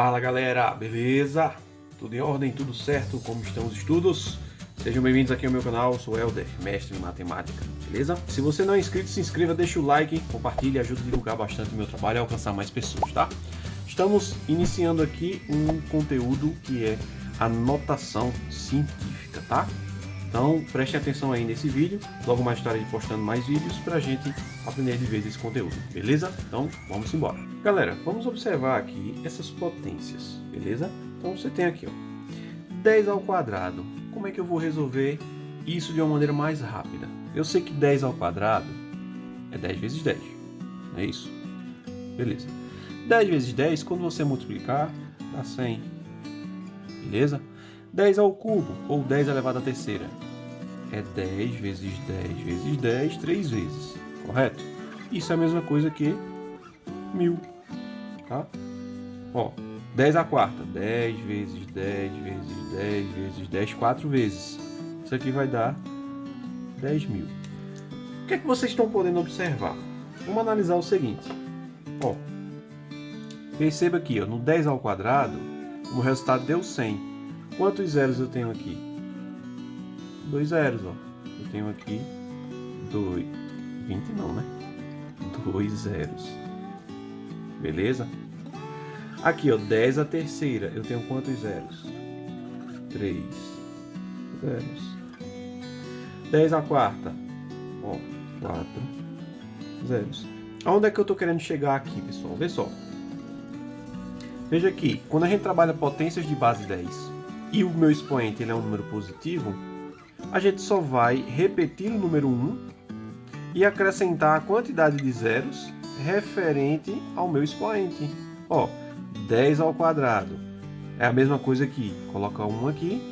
Fala galera, beleza? Tudo em ordem, tudo certo? Como estão os estudos? Sejam bem-vindos aqui ao meu canal, eu sou o Helder, mestre em matemática, beleza? Se você não é inscrito, se inscreva, deixa o like, compartilhe, ajuda a divulgar bastante o meu trabalho e alcançar mais pessoas, tá? Estamos iniciando aqui um conteúdo que é a notação científica, tá? Então preste atenção aí nesse vídeo, logo mais estarei postando mais vídeos pra gente aprender de vez esse conteúdo, beleza? Então vamos embora. Galera, vamos observar aqui essas potências, beleza? Então você tem aqui, ó, 10 ao quadrado. Como é que eu vou resolver isso de uma maneira mais rápida? Eu sei que 10 ao quadrado é 10 vezes 10, não é isso? Beleza. 10 vezes 10, quando você multiplicar, dá 100, beleza? 10 ao cubo, ou 10 elevado à terceira, é 10 vezes 10 vezes 10, 3 vezes, correto? Isso é a mesma coisa que 1000, tá? Ó, 10 à quarta, 10 vezes 10 vezes 10 vezes 10, 4 vezes. Isso aqui vai dar 10.000. O que é que vocês estão podendo observar? Vamos analisar o seguinte. Ó, perceba aqui, ó, no 10 ao quadrado, o resultado deu 100. Quantos zeros eu tenho aqui? 2 zeros, ó. Eu tenho aqui 2. 20 não, né? 2 zeros. Beleza? Aqui, ó, 10 à terceira. Eu tenho quantos zeros? 3 zeros. 10 à quarta. Ó, 4 zeros. Aonde é que eu tô querendo chegar aqui, pessoal? Vê só. Veja aqui, quando a gente trabalha potências de base 10 e o meu expoente ele é um número positivo, a gente só vai repetir o número 1 e acrescentar a quantidade de zeros referente ao meu expoente. Ó, 10 ao quadrado é a mesma coisa aqui. Coloca 1 aqui,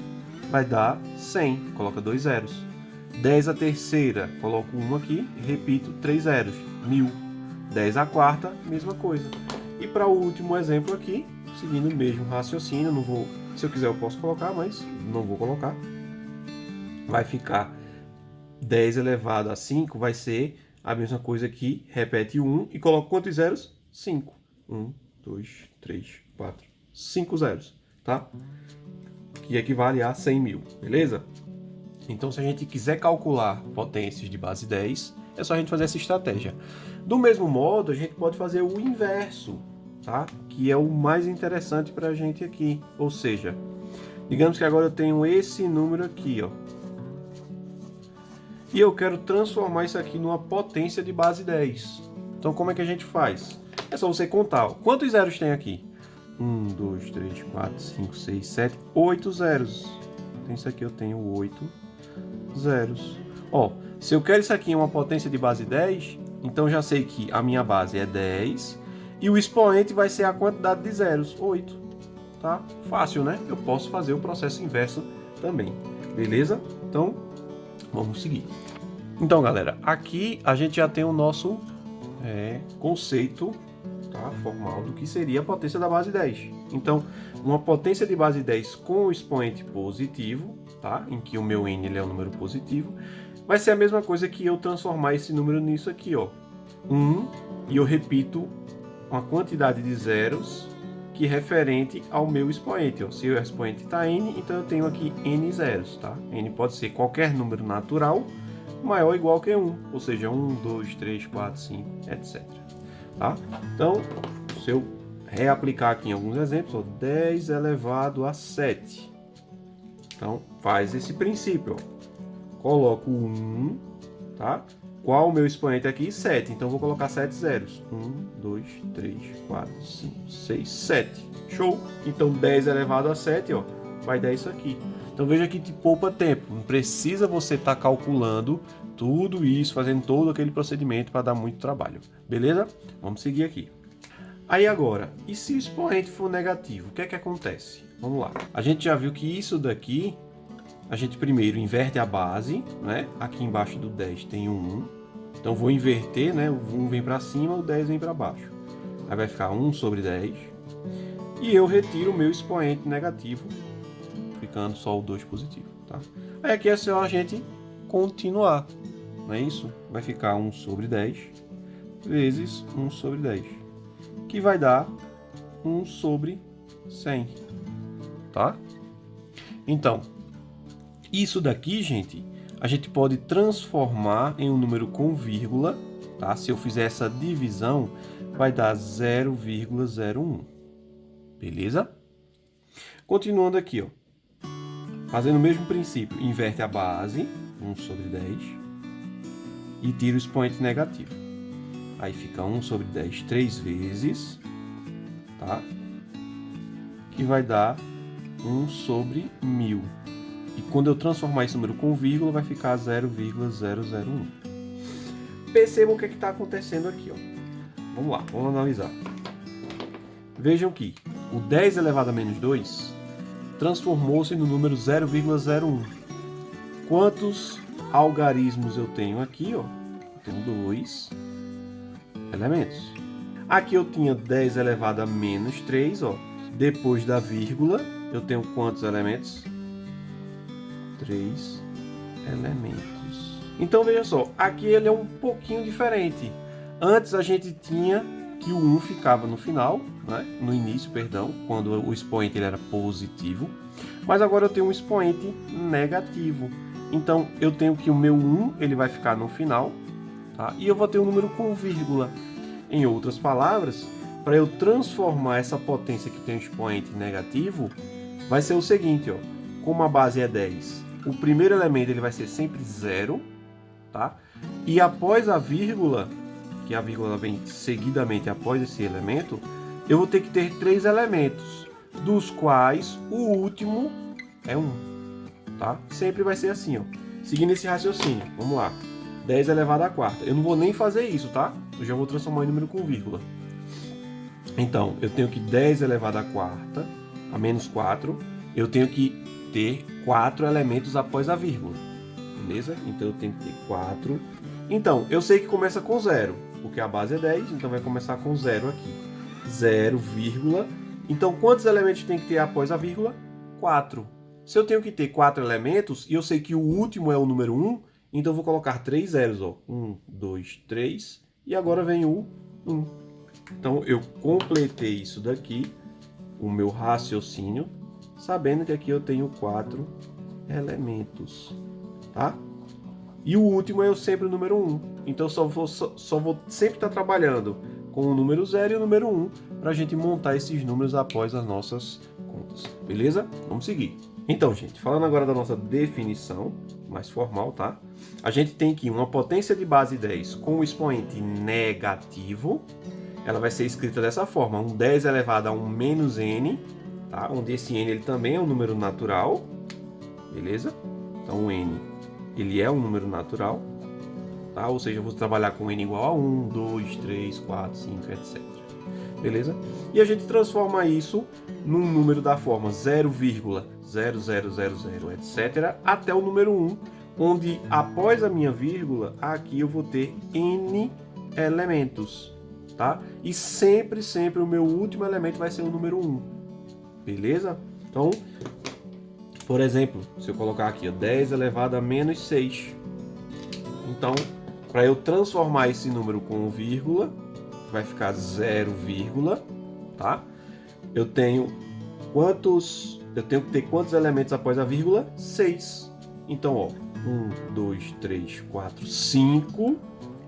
vai dar 100. Coloca 2 zeros. 10 à terceira, coloco 1 aqui, repito 3 zeros. 1000. 10 à quarta, mesma coisa. E para o último exemplo aqui, seguindo o mesmo raciocínio, não vou, se eu quiser eu posso colocar, mas não vou colocar. Vai ficar 10 elevado a 5, vai ser a mesma coisa aqui, repete o 1 e coloca quantos zeros? 5. 1, 2, 3, 4, 5 zeros, tá? Que equivale a 100.000, beleza? Então, se a gente quiser calcular potências de base 10, é só a gente fazer essa estratégia. Do mesmo modo, a gente pode fazer o inverso, tá? Que é o mais interessante para a gente aqui. Ou seja, digamos que agora eu tenho esse número aqui, ó. E eu quero transformar isso aqui numa potência de base 10. Então, como é que a gente faz? É só você contar, ó. Quantos zeros tem aqui? 1, 2, 3, 4, 5, 6, 7, 8 zeros. Então, isso aqui eu tenho 8 zeros. Ó, se eu quero isso aqui em uma potência de base 10, então já sei que a minha base é 10 e o expoente vai ser a quantidade de zeros, 8. Tá? Fácil, né? Eu posso fazer o processo inverso também. Beleza? Então, vamos seguir. Então, galera, aqui a gente já tem o nosso conceito, tá, formal do que seria a potência da base 10. Então, uma potência de base 10 com o expoente positivo, tá, em que o meu n ele é um número positivo, vai ser a mesma coisa que eu transformar esse número nisso aqui, ó, 1, e eu repito uma quantidade de zeros que é referente ao meu expoente. Ó. Se o expoente está n, então eu tenho aqui n zeros, tá? N pode ser qualquer número natural maior ou igual que 1, ou seja, 1, 2, 3, 4, 5, etc. Tá? Então, se eu reaplicar aqui em alguns exemplos, ó, 10 elevado a 7. Então, faz esse princípio. Ó. Coloco 1, tá? Qual o meu expoente aqui? 7. Então, vou colocar 7 zeros. 1, 2, 3, 4, 5, 6, 7. Show! Então, 10 elevado a 7, ó, vai dar isso aqui. Então, veja que te poupa tempo. Não precisa você estar calculando tudo isso, fazendo todo aquele procedimento para dar muito trabalho. Beleza? Vamos seguir aqui. Aí agora, e se o expoente for negativo? O que é que acontece? Vamos lá. A gente já viu que isso daqui, a gente primeiro inverte a base, né? Aqui embaixo do 10 tem um 1. Então, vou inverter, né? O 1 vem para cima, o 10 vem para baixo. Aí vai ficar 1 sobre 10. E eu retiro o meu expoente negativo, ficando só o 2 positivo, tá? Aí aqui é só a gente continuar, não é isso? Vai ficar 1 sobre 10 vezes 1 sobre 10, que vai dar 1 sobre 100, tá? Então, isso daqui, gente, a gente pode transformar em um número com vírgula, tá? Se eu fizer essa divisão, vai dar 0,01, beleza? Continuando aqui, ó. Fazendo o mesmo princípio, inverte a base, 1 sobre 10, e tira o expoente negativo. Aí fica 1 sobre 10 3 vezes, tá? Que vai dar 1 sobre 1000. E quando eu transformar esse número com vírgula, vai ficar 0,001. Percebam o que está acontecendo aqui, ó. Vamos lá, vamos analisar. Vejam que o 10 elevado a menos 2 transformou-se no número 0,01. Quantos algarismos eu tenho aqui, ó? Eu tenho 2 elementos. Aqui eu tinha 10 elevado a menos 3, ó. Depois da vírgula, eu tenho quantos elementos? 3 elementos. Então veja só, aqui ele é um pouquinho diferente. Antes a gente tinha que o 1 ficava no final, né? No início, perdão, quando o expoente ele era positivo. Mas agora eu tenho um expoente negativo. Então eu tenho que o meu 1 ele vai ficar no final, tá? E eu vou ter um número com vírgula. Em outras palavras, para eu transformar essa potência que tem um expoente negativo, vai ser o seguinte, ó. Como a base é 10, o primeiro elemento ele vai ser sempre 0, tá? E após a vírgula, que a vírgula vem seguidamente após esse elemento, eu vou ter que ter 3 elementos, dos quais o último é 1, tá? Sempre vai ser assim, ó. Seguindo esse raciocínio, vamos lá. 10 elevado à quarta. Eu não vou nem fazer isso, tá? Eu já vou transformar em número com vírgula. Então, eu tenho que 10 elevado à quarta, a menos 4, eu tenho que ter 4 elementos após a vírgula, beleza? Então eu tenho que ter 4. Então, eu sei que começa com 0, porque a base é 10, então vai começar com 0 aqui. 0, vírgula. Então, quantos elementos tem que ter após a vírgula? 4. Se eu tenho que ter 4 elementos, e eu sei que o último é o número 1, então eu vou colocar 3 zeros, ó. 1, 2, 3, e agora vem o 1. Então, eu completei isso daqui, o meu raciocínio, sabendo que aqui eu tenho 4 elementos, tá? E o último é sempre o número 1. Então, eu só vou sempre estar trabalhando com o número 0 e o número 1 para a gente montar esses números após as nossas contas, beleza? Vamos seguir. Então, gente, falando agora da nossa definição mais formal, tá? A gente tem aqui uma potência de base 10 com o expoente negativo. Ela vai ser escrita dessa forma, um 10 elevado a um menos n, tá? Onde esse n ele também é um número natural, beleza? Então o n ele é um número natural, tá? Ou seja, eu vou trabalhar com n igual a 1, 2, 3, 4, 5, etc. Beleza? E a gente transforma isso num número da forma 0,0000, etc. até o número 1, onde após a minha vírgula, aqui eu vou ter n elementos. Tá? E sempre o meu último elemento vai ser o número 1. Beleza? Então, por exemplo, se eu colocar aqui ó, 10 elevado a menos 6. Então, para eu transformar esse número com vírgula, vai ficar 0, tá? Eu tenho que ter quantos elementos após a vírgula? 6. Então, ó, 1, 2, 3, 4, 5.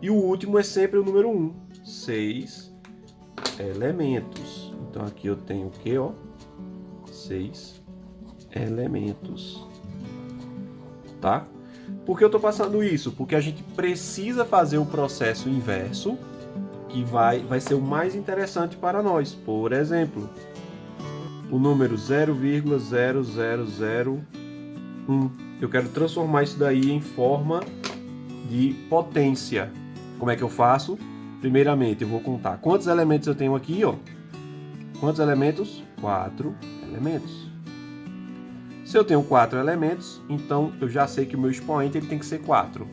E o último é sempre o número 1. 6 elementos. Então aqui eu tenho o que, ó? 6 elementos. Tá? Por que eu estou passando isso? Porque a gente precisa fazer o processo inverso, que vai ser o mais interessante para nós. Por exemplo, o número 0,0001. Eu quero transformar isso daí em forma de potência. Como é que eu faço? Primeiramente, eu vou contar quantos elementos eu tenho aqui, ó. Quantos elementos? 4 elementos. Se eu tenho 4 elementos, então eu já sei que o meu expoente ele tem que ser 4.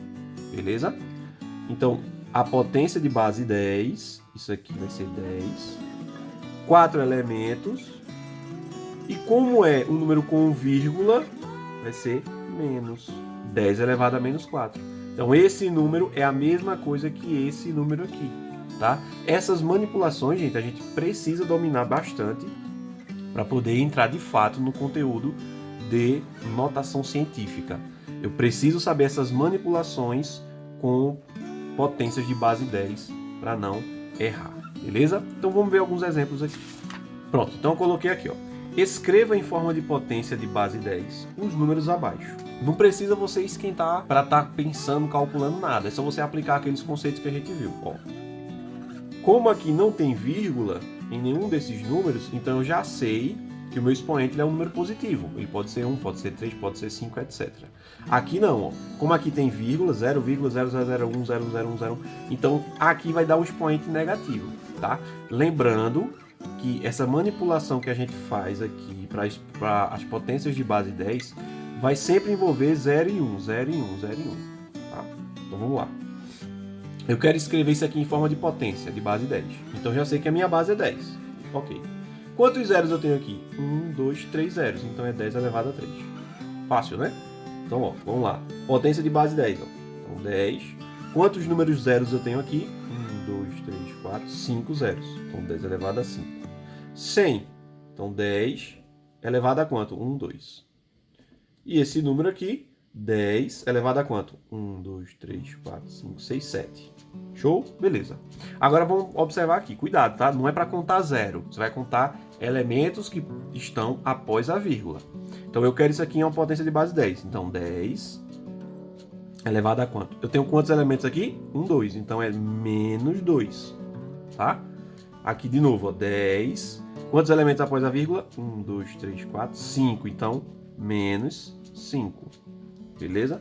Beleza? Então, a potência de base 10, isso aqui vai ser 10. 4 elementos. E como é um número com vírgula, vai ser menos. 10 elevado a menos 4. Então, esse número é a mesma coisa que esse número aqui, tá? Essas manipulações, gente, a gente precisa dominar bastante para poder entrar de fato no conteúdo de notação científica. Eu preciso saber essas manipulações com potências de base 10 para não errar, beleza? Então vamos ver alguns exemplos aqui. Pronto, então eu coloquei aqui, ó. Escreva em forma de potência de base 10 os números abaixo. Não precisa você esquentar para estar pensando, calculando nada. É só você aplicar aqueles conceitos que a gente viu. Ó. Como aqui não tem vírgula em nenhum desses números, então eu já sei que o meu expoente é um número positivo. Ele pode ser 1, pode ser 3, pode ser 5, etc. Aqui não, ó. Como aqui tem vírgula, 0,00010010, então aqui vai dar o expoente negativo, tá? Lembrando que essa manipulação que a gente faz aqui para as potências de base 10 vai sempre envolver 0 e 1, 0 e 1, 0 e 1. Tá? Então vamos lá. Eu quero escrever isso aqui em forma de potência, de base 10. Então já sei que a minha base é 10. Ok. Quantos zeros eu tenho aqui? 1, 2, 3 zeros. Então é 10 elevado a 3. Fácil, né? Então, ó, vamos lá. Potência de base 10. Ó. Então 10. Quantos números zeros eu tenho aqui? 1, 2, 3, 4, 5 zeros. Então 10 elevado a 5. 100. Então 10 elevado a quanto? 1, 2. E esse número aqui, 10 elevado a quanto? 1, 2, 3, 4, 5, 6, 7. Show? Beleza. Agora vamos observar aqui. Cuidado, tá? Não é para contar zero. Você vai contar elementos que estão após a vírgula. Então eu quero isso aqui em uma potência de base 10. Então 10 elevado a quanto? Eu tenho quantos elementos aqui? 1, 2. Então é menos 2. Tá? Aqui de novo, ó, 10. Quantos elementos após a vírgula? 1, 2, 3, 4, 5. Então menos 5. Beleza?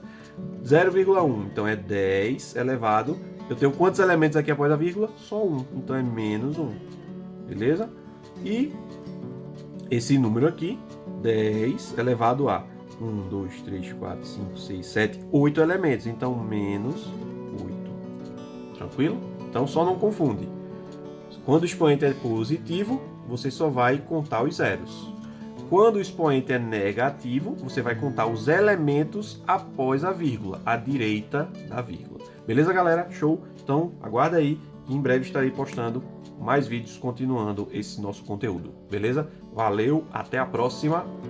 0,1. Então é 10 elevado. Eu tenho quantos elementos aqui após a vírgula? Só 1. Então é menos 1. Beleza? E esse número aqui, 10 elevado a 1, 2, 3, 4, 5, 6, 7, 8 elementos. Então menos 8. Tranquilo? Então só não confunde. Quando o expoente é positivo, você só vai contar os zeros. Quando o expoente é negativo, você vai contar os elementos após a vírgula, à direita da vírgula. Beleza, galera? Show? Então, aguarda aí que em breve estarei postando mais vídeos continuando esse nosso conteúdo. Beleza? Valeu, até a próxima!